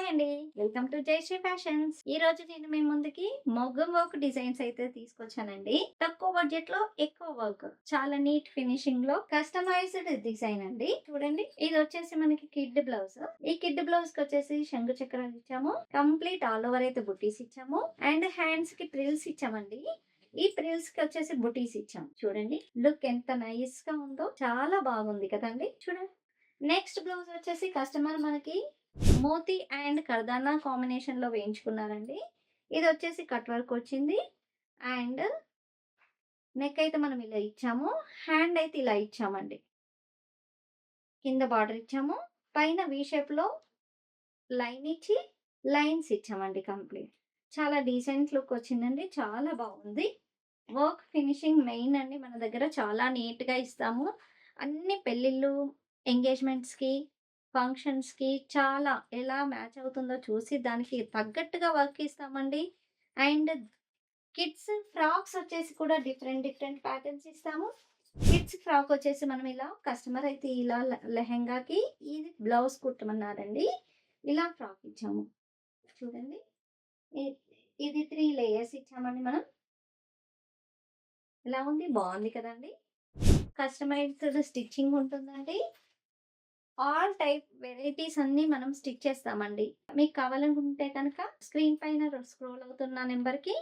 Hi అండి. Welcome to Jayashree fashions. ఈ రోజు నేను మీ ముందుకి మొగ్గం వర్క్ డిజైన్స్ అయితే తీసుకొచ్చానండి. తక్కువ బడ్జెట్ లో ఎక్కువ వర్క్, చాలా నీట్ ఫినిషింగ్ లో కస్టమైజ్డ్ డిజైన్ అండి. చూడండి, ఇది వచ్చేసి మనకి కిడ్ బ్లౌజ్. ఈ కిడ్ బ్లౌజ్ కి వచ్చేసి శంకు చక్రాలు ఇచ్చాము, కంప్లీట్ ఆల్ ఓవర్ అయితే బుటీస్ ఇచ్చాము, అండ్ హ్యాండ్స్ కి ప్రిల్స్ ఇచ్చామండి. ఈ ప్రిల్స్ కి వచ్చేసి బుటీస్ ఇచ్చాం. చూడండి, లుక్ ఎంత నైస్ గా ఉందో, చాలా బాగుంది కదండి. చూడండి, నెక్స్ట్ బ్లౌజ్ వచ్చేసి కస్టమర్ మనకి మోతీ అండ్ కర్దానా కాంబినేషన్ లో వేయించుకున్నారండి. ఇది వచ్చేసి కట్ వర్క్ వచ్చింది, అండ్ నెక్ అయితే మనం ఇలా ఇచ్చాము, హ్యాండ్ అయితే ఇలా ఇచ్చామండి. కింద బార్డర్ ఇచ్చాము, పైన వి షేప్ లో లైన్ ఇచ్చి లైన్స్ ఇచ్చామండి. కంప్లీట్ చాలా డీసెంట్ లుక్ వచ్చిందండి, చాలా బాగుంది. వర్క్ ఫినిషింగ్ మెయిన్ అండి, మన దగ్గర చాలా నీట్ గా ఇస్తాము. అన్ని పెళ్ళిళ్ళు, ఎంగేజ్మెంట్స్ కి, ఫంక్షన్స్ కి చాలా ఎలా మ్యాచ్ అవుతుందో చూసి దానికి తగ్గట్టుగా వర్క్ ఇస్తామండి. అండ్ కిడ్స్ ఫ్రాక్స్ వచ్చేసి కూడా డిఫరెంట్ డిఫరెంట్ ప్యాటర్న్స్ ఇస్తాము. కిడ్స్ ఫ్రాక్ వచ్చేసి మనం ఇలా కస్టమర్ అయితే ఇలా లెహెంగాకి ఇది బ్లౌజ్ కుట్టమన్నారండి, ఇలా ఫ్రాక్ ఇచ్చాము. చూడండి, ఇ- ఇది 3 లేయర్స్ ఇచ్చామండి మనం. ఇలా ఉంది, బాగుంది కదండి. కస్టమైజ్డ్ స్టిచ్చింగ్ ఉంటుందండి. ఆల్ టైప్ వెరైటీస్ అన్ని మనం స్టిచ్ చేస్తామండి. మీకు కావాలనుకుంటే కనుక స్క్రీన్ పైన స్క్రోల్ అవుతున్న నెంబర్కి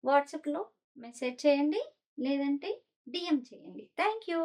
వాట్సాప్లో మెసేజ్ చేయండి, లేదంటే డిఎం చేయండి. Thank you.